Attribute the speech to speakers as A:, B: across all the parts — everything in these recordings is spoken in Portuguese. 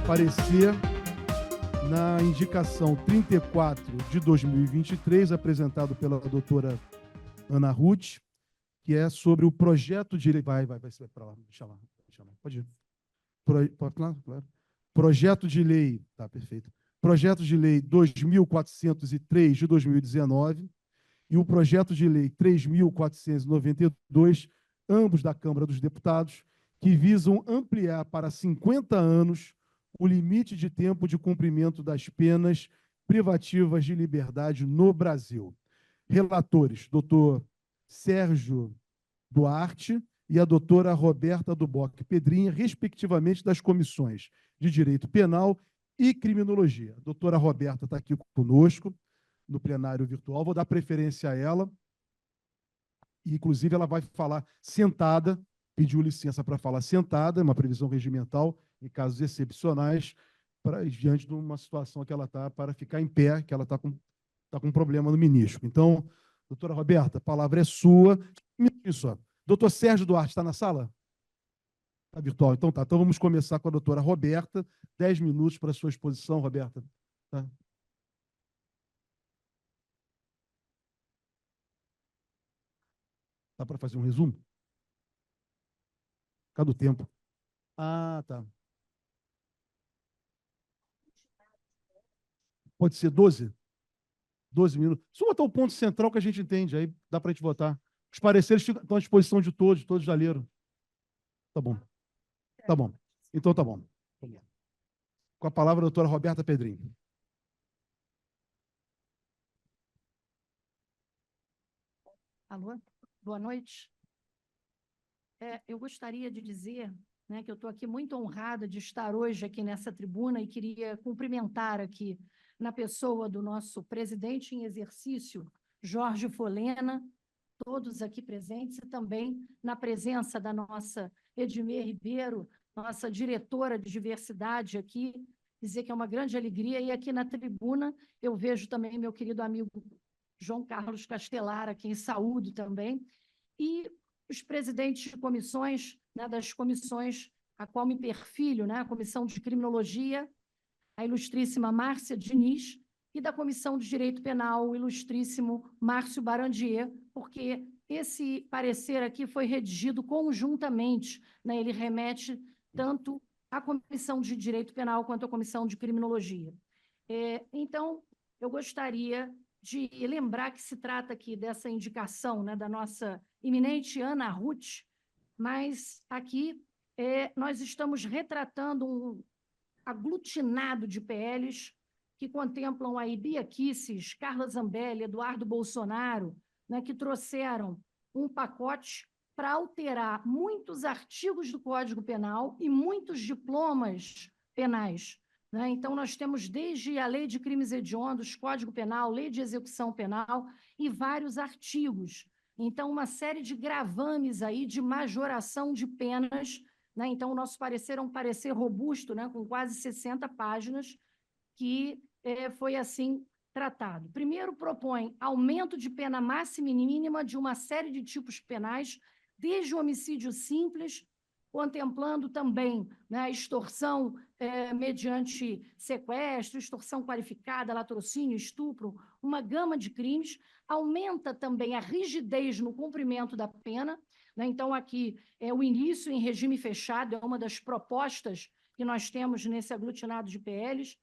A: parecer na indicação 34 de 2023, apresentado pela doutora Ana Ruth, que é sobre o projeto de lei... Vai para lá, deixa lá. Pode ir. Claro. Projeto de lei... Tá, perfeito. Projeto de lei 2.403 de 2019 e o projeto de lei 3.492, ambos da Câmara dos Deputados, que visam ampliar para 50 anos o limite de tempo de cumprimento das penas privativas de liberdade no Brasil. Relatores, doutor Sérgio Duarte e a doutora Roberta Duboc Pedrinha, respectivamente das comissões de Direito Penal e Criminologia. A doutora Roberta está aqui conosco no plenário virtual, vou dar preferência a ela, e, inclusive, ela vai falar sentada, pediu licença para falar sentada, uma previsão regimental, em casos excepcionais, diante de uma situação que ela está para ficar em pé, que ela está com um problema no menisco. Então, doutora Roberta, a palavra é sua. Isso. Doutor Sérgio Duarte está na sala? Está virtual. Então tá. Então vamos começar com a doutora Roberta. 10 minutos para a sua exposição, Roberta. Tá? Dá para fazer um resumo? Cadê o tempo? Ah, tá. Pode ser 12? 12 minutos. Só botar o ponto central que a gente entende, aí dá para a gente votar. Os pareceres estão à disposição de todos já leram. Tá bom. Tá bom. Então tá bom. Com a palavra, a doutora Roberta Pedrinho.
B: Alô? Boa noite. Eu gostaria de dizer, né, que eu estou aqui muito honrada de estar hoje aqui nessa tribuna e queria cumprimentar aqui na pessoa do nosso presidente em exercício, Jorge Folena, todos aqui presentes, e também na presença da nossa Edmê Ribeiro, nossa diretora de diversidade aqui, dizer que é uma grande alegria. E aqui na tribuna eu vejo também meu querido amigo João Carlos Castelar, a quem saúdo também, e os presidentes de comissões, né, das comissões a qual me perfilho, né, a Comissão de Criminologia, a ilustríssima Márcia Diniz, e da Comissão de Direito Penal, o ilustríssimo Márcio Barandier, porque esse parecer aqui foi redigido conjuntamente, né, ele remete tanto à Comissão de Direito Penal quanto à Comissão de Criminologia. Então, eu gostaria de lembrar que se trata aqui dessa indicação, né, da nossa eminente Ana Ruth, mas aqui nós estamos retratando um aglutinado de PLs que contemplam aí Bia Kicis, Carla Zambelli, Eduardo Bolsonaro, né, que trouxeram um pacote para alterar muitos artigos do Código Penal e muitos diplomas penais. Né? Então, nós temos desde a Lei de Crimes Hediondos, Código Penal, Lei de Execução Penal e vários artigos. Então, uma série de gravames aí de majoração de penas, né? Então, o nosso parecer é um parecer robusto, né? Com quase 60 páginas, que foi assim tratado. Primeiro, propõe aumento de pena máxima e mínima de uma série de tipos penais, desde o homicídio simples, contemplando também, né, extorsão mediante sequestro, extorsão qualificada, latrocínio, estupro, uma gama de crimes. Aumenta também a rigidez no cumprimento da pena, né? Então, aqui, o início em regime fechado é uma das propostas que nós temos nesse aglutinado de PLs.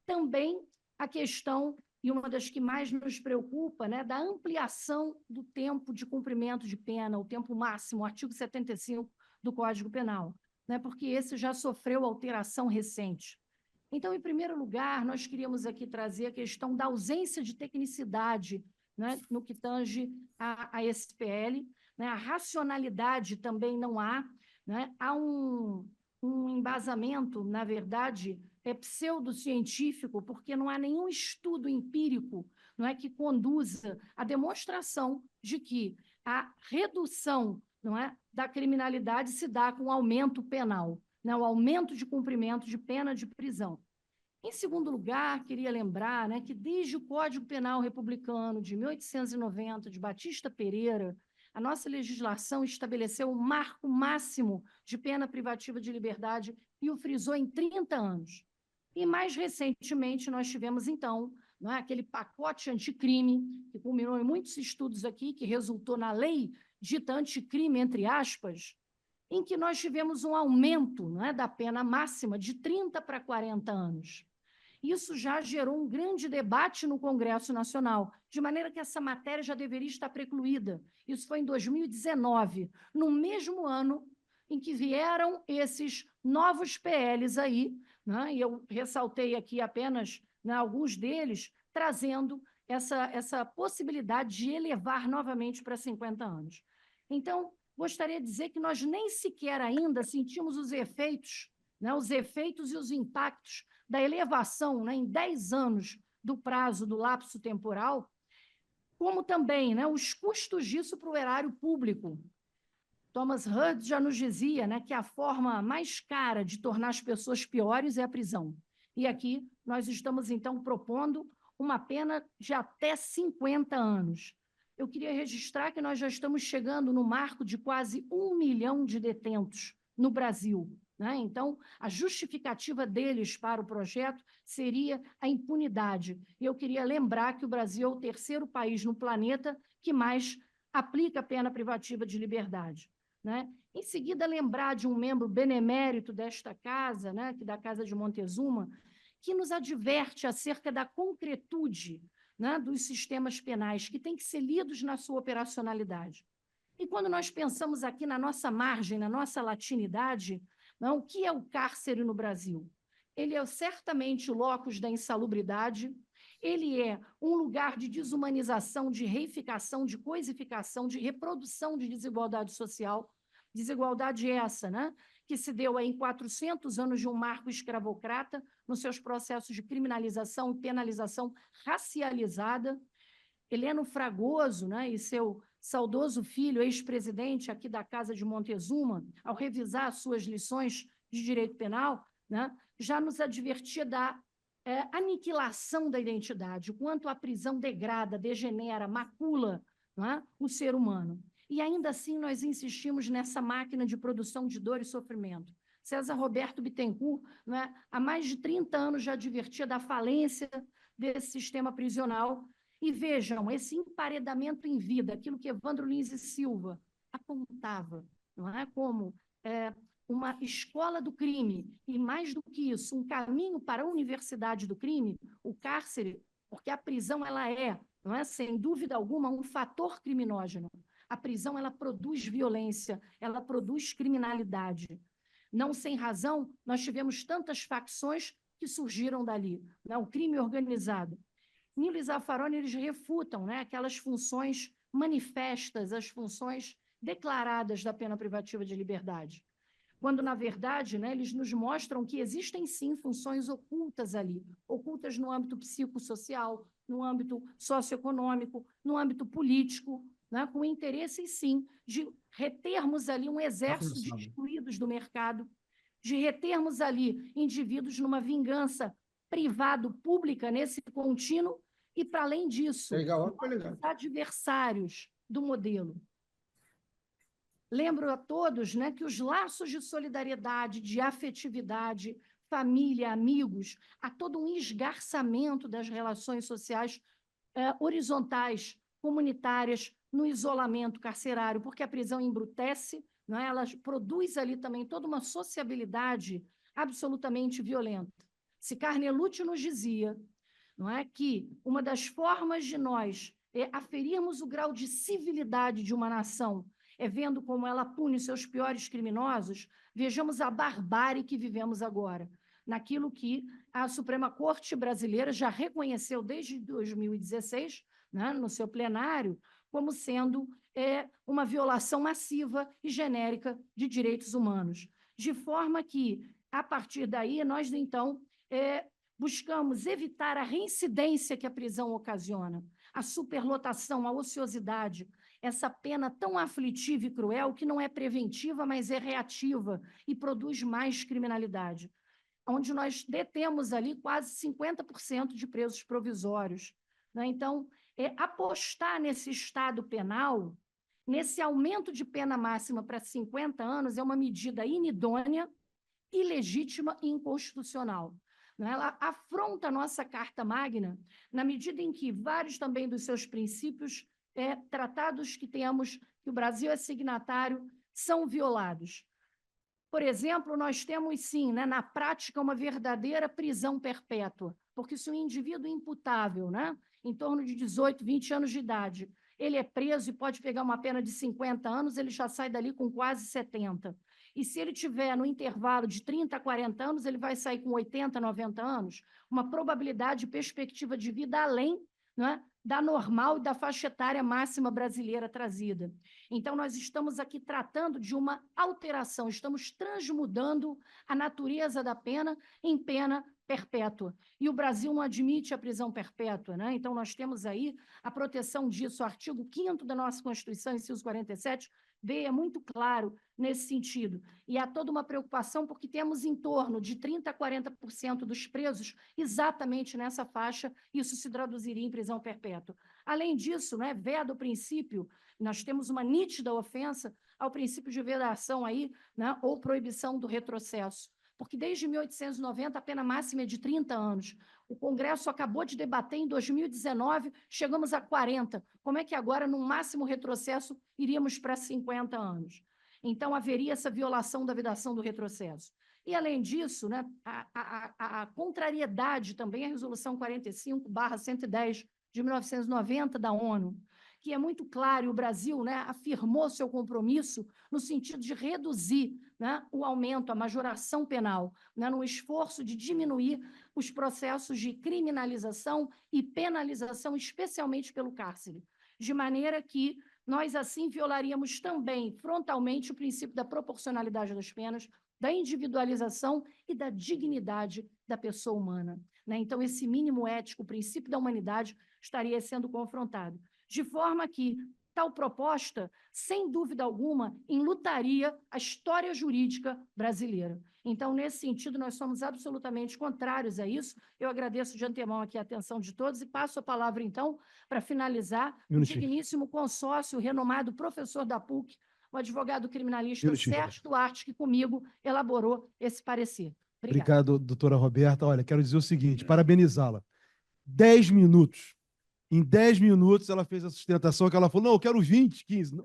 B: Também a questão, e uma das que mais nos preocupa, né, da ampliação do tempo de cumprimento de pena, o tempo máximo, o artigo 75 do Código Penal, né, porque esse já sofreu alteração recente. Então, em primeiro lugar, nós queríamos aqui trazer a questão da ausência de tecnicidade, né, no que tange a esse PL, né, a racionalidade também não há, né, há um embasamento, na verdade, pseudocientífico, porque não há nenhum estudo empírico, não é, que conduza à demonstração de que a redução, não é, da criminalidade se dá com aumento penal, né, o aumento de cumprimento de pena de prisão. Em segundo lugar, queria lembrar, né, que desde o Código Penal Republicano de 1890, de Batista Pereira, a nossa legislação estabeleceu um marco máximo de pena privativa de liberdade e o frisou em 30 anos. E, mais recentemente, nós tivemos, então, não é, aquele pacote anticrime, que culminou em muitos estudos aqui, que resultou na lei dita anticrime, entre aspas, em que nós tivemos um aumento, não é, da pena máxima de 30 para 40 anos. Isso já gerou um grande debate no Congresso Nacional, de maneira que essa matéria já deveria estar precluída. Isso foi em 2019, no mesmo ano em que vieram esses novos PLs aí, né? E eu ressaltei aqui apenas, né, alguns deles, trazendo essa possibilidade de elevar novamente para 50 anos. Então, gostaria de dizer que nós nem sequer ainda sentimos os efeitos, né, e os impactos da elevação, né, em 10 anos do prazo do lapso temporal, como também, né, os custos disso para o erário público. Thomas Hobbes já nos dizia, né, que a forma mais cara de tornar as pessoas piores é a prisão. E aqui nós estamos, então, propondo uma pena de até 50 anos. Eu queria registrar que nós já estamos chegando no marco de quase 1 milhão de detentos no Brasil, né? Então, a justificativa deles para o projeto seria a impunidade. E eu queria lembrar que o Brasil é o terceiro país no planeta que mais aplica a pena privativa de liberdade, né? Em seguida, lembrar de um membro benemérito desta casa, né, da Casa de Montezuma, que nos adverte acerca da concretude, né, dos sistemas penais, que têm que ser lidos na sua operacionalidade. E quando nós pensamos aqui na nossa margem, na nossa latinidade, não, o que é o cárcere no Brasil? Ele é certamente o locus da insalubridade, ele é um lugar de desumanização, de reificação, de coisificação, de reprodução de desigualdade social, desigualdade essa, né, que se deu aí em 400 anos de um marco escravocrata, nos seus processos de criminalização e penalização racializada. Heleno Fragoso, né, e seu saudoso filho, ex-presidente aqui da Casa de Montezuma, ao revisar suas lições de direito penal, né, já nos advertia da aniquilação da identidade, o quanto a prisão degrada, degenera, macula, não é, o ser humano. E ainda assim nós insistimos nessa máquina de produção de dor e sofrimento. César Roberto Bittencourt, não é, há mais de 30 anos já advertia da falência desse sistema prisional. E vejam, esse emparedamento em vida, aquilo que Evandro Lins e Silva apontava, não é, como uma escola do crime, e mais do que isso, um caminho para a universidade do crime, o cárcere, porque a prisão ela não é, sem dúvida alguma, um fator criminógeno. A prisão ela produz violência, ela produz criminalidade. Não sem razão, nós tivemos tantas facções que surgiram dali, né? O crime organizado. Nilo e Zaffaroni, eles refutam, né, aquelas funções manifestas, as funções declaradas da pena privativa de liberdade, quando, na verdade, né, eles nos mostram que existem, sim, funções ocultas ali, ocultas no âmbito psicossocial, no âmbito socioeconômico, no âmbito político, né, com interesse, sim, de retermos ali um exército de excluídos do mercado, de retermos ali indivíduos numa vingança privado-pública nesse contínuo e, para além disso, os adversários do modelo. Lembro a todos, né, que os laços de solidariedade, de afetividade, família, amigos, há todo um esgarçamento das relações sociais horizontais, comunitárias, no isolamento carcerário, porque a prisão embrutece, não é? Ela produz ali também toda uma sociabilidade absolutamente violenta. Se Carnelucci nos dizia, não é, que uma das formas de nós aferirmos o grau de civilidade de uma nação vendo como ela pune seus piores criminosos, vejamos a barbárie que vivemos agora, naquilo que a Suprema Corte Brasileira já reconheceu desde 2016, né, no seu plenário, como sendo uma violação massiva e genérica de direitos humanos. De forma que, a partir daí, nós, então, buscamos evitar a reincidência que a prisão ocasiona, a superlotação, a ociosidade, essa pena tão aflitiva e cruel que não é preventiva, mas é reativa e produz mais criminalidade, onde nós detemos ali quase 50% de presos provisórios, né? Então, apostar nesse Estado penal, nesse aumento de pena máxima para 50 anos é uma medida inidônea, ilegítima e inconstitucional. Ela afronta a nossa Carta Magna na medida em que vários também dos seus princípios tratados que o Brasil é signatário são violados. Por exemplo, nós temos, sim, na prática, uma verdadeira prisão perpétua, porque se um indivíduo imputável, em torno de 18, 20 anos de idade, ele é preso e pode pegar uma pena de 50 anos, ele já sai dali com quase 70. E se ele tiver no intervalo de 30 a 40 anos, ele vai sair com 80, 90 anos, uma probabilidade de perspectiva de vida além da normal e da faixa etária máxima brasileira trazida. Então, nós estamos aqui tratando de uma alteração, estamos transmudando a natureza da pena em pena perpétua. E o Brasil não admite a prisão perpétua, Então, nós temos aí a proteção disso, o artigo 5º da nossa Constituição, inciso 47, é muito claro nesse sentido. E há toda uma preocupação porque temos em torno de 30% a 40% dos presos exatamente nessa faixa, isso se traduziria em prisão perpétua. Além disso, veda o princípio, nós temos uma nítida ofensa ao princípio de vedação aí, ou proibição do retrocesso. Porque desde 1890 a pena máxima é de 30 anos. O Congresso acabou de debater em 2019, chegamos a 40. Como é que agora, no máximo retrocesso, iríamos para 50 anos? Então, haveria essa violação da vedação do retrocesso. E, além disso, a contrariedade também à Resolução 45/110 de 1990 da ONU, que é muito claro, e o Brasil afirmou seu compromisso no sentido de reduzir o aumento, a majoração penal, no esforço de diminuir os processos de criminalização e penalização, especialmente pelo cárcere, de maneira que nós, assim, violaríamos também frontalmente o princípio da proporcionalidade das penas, da individualização e da dignidade da pessoa humana. Então, esse mínimo ético, o princípio da humanidade, estaria sendo confrontado. De forma que tal proposta, sem dúvida alguma, enlutaria a história jurídica brasileira. Então, nesse sentido, nós somos absolutamente contrários a isso. Eu agradeço de antemão aqui a atenção de todos e passo a palavra, então, para finalizar, o digníssimo consórcio, renomado professor da PUC, o advogado criminalista Sérgio Duarte, que comigo elaborou esse parecer.
A: Obrigado, doutora Roberta. Olha, quero dizer o seguinte, parabenizá-la. 10 minutos. Em 10 minutos, ela fez a sustentação que ela falou, não, eu quero 20, 15.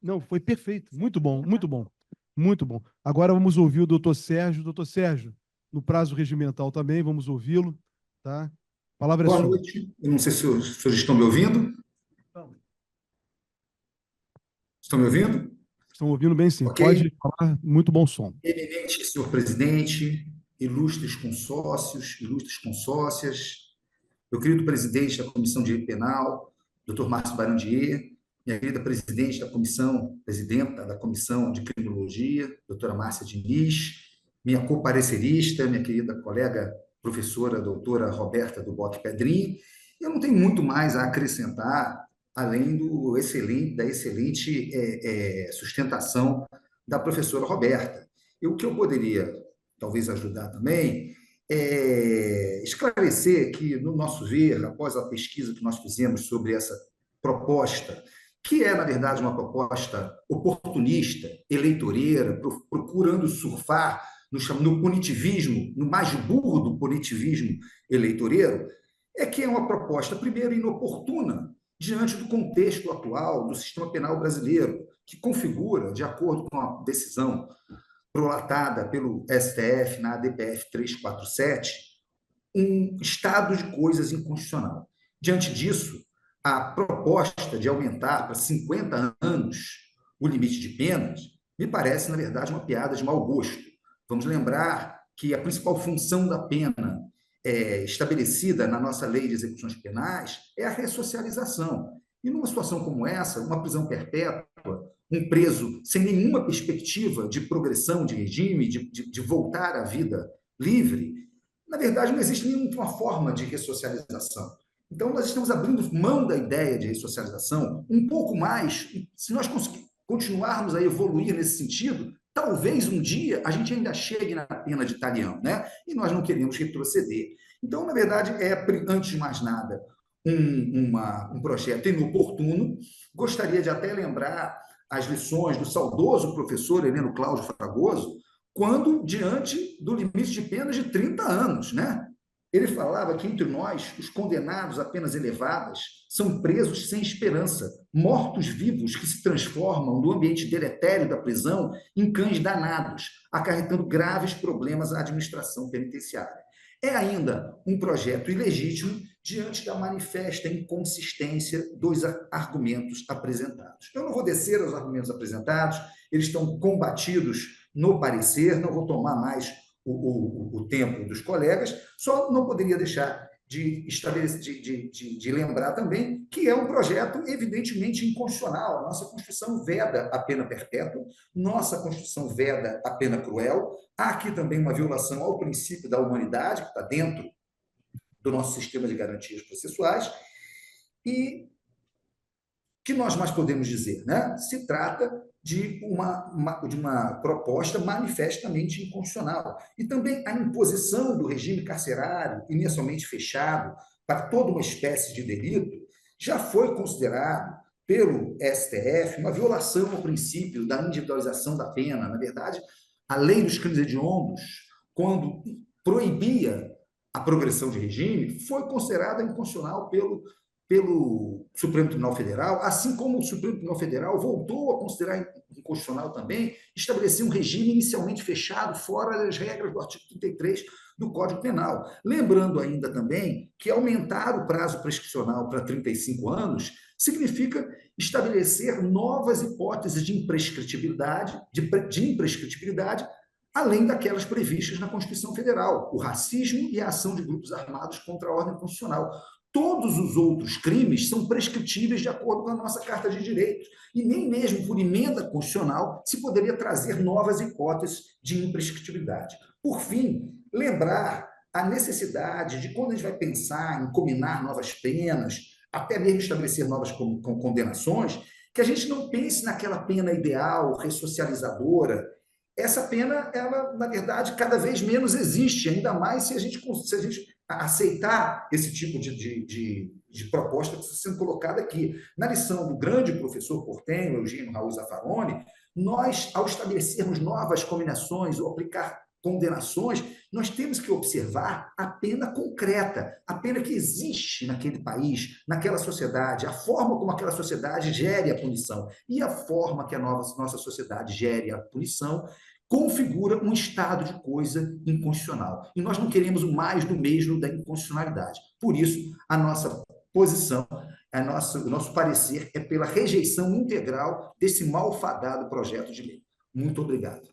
A: Não, foi perfeito. Muito bom, muito bom. Muito bom. Agora vamos ouvir o doutor Sérgio. Doutor Sérgio, no prazo regimental também, vamos ouvi-lo. Tá? A palavra é sua.
C: Boa noite. Eu não sei se os senhores estão me ouvindo. Estão me ouvindo?
A: Estão ouvindo bem, sim.
C: Okay.
A: Pode falar. Muito bom som.
C: Eminente senhor presidente, ilustres consórcios, ilustres consórcias, meu querido presidente da Comissão de Direito Penal, doutor Márcio Barandier, minha querida presidente da comissão, presidenta da Comissão de Criminologia, doutora Márcia Diniz, minha coparecerista, minha querida colega professora, doutora Roberta do Bock Pedrinho. Eu não tenho muito mais a acrescentar, além da excelente sustentação da professora Roberta. E o que eu poderia, talvez, ajudar também esclarecer que, no nosso ver, após a pesquisa que nós fizemos sobre essa proposta, que é, na verdade, uma proposta oportunista, eleitoreira, procurando surfar no punitivismo, no mais burro do punitivismo eleitoreiro, é que é uma proposta, primeiro, inoportuna, diante do contexto atual do sistema penal brasileiro, que configura, de acordo com a decisão prolatada pelo STF na ADPF 347, um estado de coisas inconstitucional. Diante disso, a proposta de aumentar para 50 anos o limite de penas me parece, na verdade, uma piada de mau gosto. Vamos lembrar que a principal função da pena estabelecida na nossa lei de execuções penais é a ressocialização. E numa situação como essa, uma prisão perpétua, um preso sem nenhuma perspectiva de progressão de regime, de voltar à vida livre, na verdade, não existe nenhuma forma de ressocialização. Então, nós estamos abrindo mão da ideia de ressocialização um pouco mais. Se nós continuarmos a evoluir nesse sentido, talvez um dia a gente ainda chegue na pena de talião, né? E nós não queremos retroceder. Então, na verdade, antes de mais nada, um projeto inoportuno. Gostaria de até lembrar as lições do saudoso professor Heleno Cláudio Fragoso, quando diante do limite de penas de 30 anos, né? Ele falava que entre nós, os condenados a penas elevadas são presos sem esperança, mortos-vivos que se transformam no ambiente deletério da prisão em cães danados, acarretando graves problemas à administração penitenciária. É ainda um projeto ilegítimo diante da manifesta inconsistência dos argumentos apresentados. Eu não vou descer aos argumentos apresentados, eles estão combatidos no parecer, não vou tomar mais o tempo dos colegas, só não poderia deixar de lembrar também que é um projeto evidentemente inconstitucional. Nossa Constituição veda a pena perpétua, nossa Constituição veda a pena cruel. Há aqui também uma violação ao princípio da humanidade, que está dentro do nosso sistema de garantias processuais. E que nós mais podemos dizer, né? Se trata de uma proposta manifestamente inconstitucional. E também a imposição do regime carcerário inicialmente fechado para toda uma espécie de delito já foi considerado pelo STF uma violação ao princípio da individualização da pena. Na verdade, a lei dos crimes hediondos, quando proibia a progressão de regime, foi considerada inconstitucional pelo Supremo Tribunal Federal, assim como o Supremo Tribunal Federal voltou a considerar inconstitucional também estabelecer um regime inicialmente fechado fora das regras do artigo 33 do Código Penal. Lembrando ainda também que aumentar o prazo prescricional para 35 anos significa estabelecer novas hipóteses de imprescritibilidade, além daquelas previstas na Constituição Federal, o racismo e a ação de grupos armados contra a ordem constitucional. Todos os outros crimes são prescritíveis de acordo com a nossa Carta de Direitos. E nem mesmo por emenda constitucional se poderia trazer novas hipóteses de imprescritibilidade. Por fim, lembrar a necessidade de, quando a gente vai pensar em combinar novas penas, até mesmo estabelecer novas condenações, que a gente não pense naquela pena ideal, ressocializadora. Essa pena, ela, na verdade, cada vez menos existe, ainda mais se a gente aceitar esse tipo de proposta que está sendo colocada aqui. Na lição do grande professor portenho, Eugênio Raul Zaffaroni, nós, ao estabelecermos novas combinações ou aplicar condenações, nós temos que observar a pena concreta, a pena que existe naquele país, naquela sociedade, a forma como aquela sociedade gere a punição. E a forma que a nossa sociedade gere a punição configura um estado de coisa inconstitucional. E nós não queremos o mais do mesmo da inconstitucionalidade. Por isso, a nossa posição, o nosso parecer é pela rejeição integral desse malfadado projeto de lei. Muito obrigado.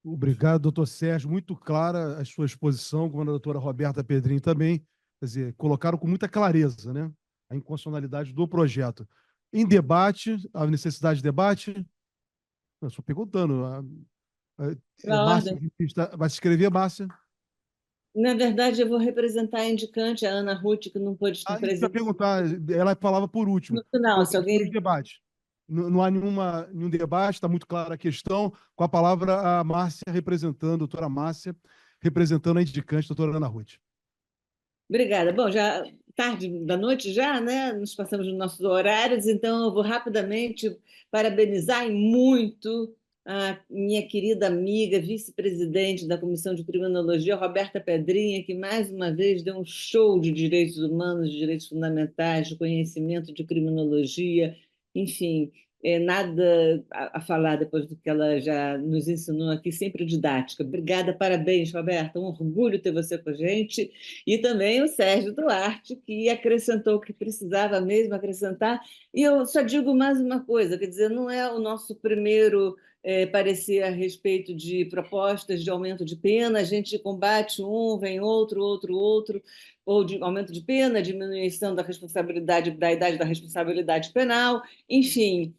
A: Obrigado, doutor Sérgio. Muito clara a sua exposição, como a doutora Roberta Pedrinho também. Quer dizer, colocaram com muita clareza, né, a inconstitucionalidade do projeto. Em debate, a necessidade de debate, eu estou perguntando. Márcia, vai se inscrever, Márcia?
D: Na verdade, eu vou representar a indicante, a Ana Ruth, que não pôde estar presente.
A: Eu ia perguntar, ela falava por último.
D: No final, se alguém...
A: Debate. Não há nenhum debate, está muito clara a questão. Com a palavra, a Márcia representando, a doutora Márcia, representando a indicante, a doutora Ana Ruth.
D: Obrigada. Bom, já tarde da noite já, né? Nos passamos dos nossos horários, então eu vou rapidamente parabenizar muito a minha querida amiga, vice-presidente da Comissão de Criminologia, Roberta Pedrinha, que mais uma vez deu um show de direitos humanos, de direitos fundamentais, de conhecimento de criminologia, enfim, nada a falar depois do que ela já nos ensinou aqui, sempre didática. Obrigada, parabéns, Roberta, um orgulho ter você com a gente. E também o Sérgio Duarte, que acrescentou o que precisava mesmo acrescentar. E eu só digo mais uma coisa, quer dizer, não é o nosso primeiro parecer a respeito de propostas de aumento de pena, a gente combate um, vem outro, ou de aumento de pena, diminuição da responsabilidade, da idade da responsabilidade penal, enfim,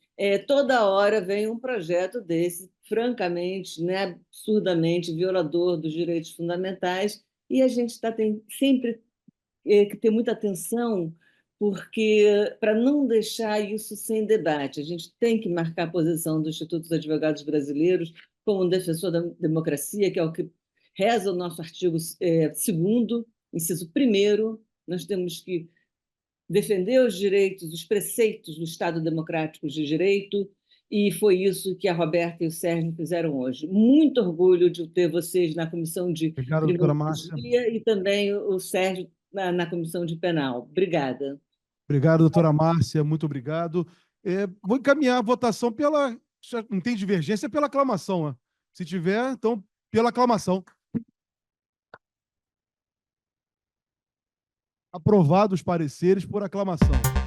D: toda hora vem um projeto desse, francamente, né, absurdamente violador dos direitos fundamentais, e a gente tem sempre que ter muita atenção, porque para não deixar isso sem debate, a gente tem que marcar a posição do Instituto dos Advogados Brasileiros como um defensor da democracia, que é o que reza o nosso artigo 2º, inciso 1º, nós temos que defender os direitos, os preceitos do Estado Democrático de Direito, e foi isso que a Roberta e o Sérgio fizeram hoje. Muito orgulho de ter vocês na Comissão de
A: Obrigado, doutora Márcia.
D: Criminologia e também o Sérgio na Comissão de Penal. Obrigada.
A: Obrigado, doutora Márcia, muito obrigado. Vou encaminhar a votação pela... Não tem divergência, pela aclamação. Né? Se tiver, então, pela aclamação. Aprovados os pareceres por aclamação.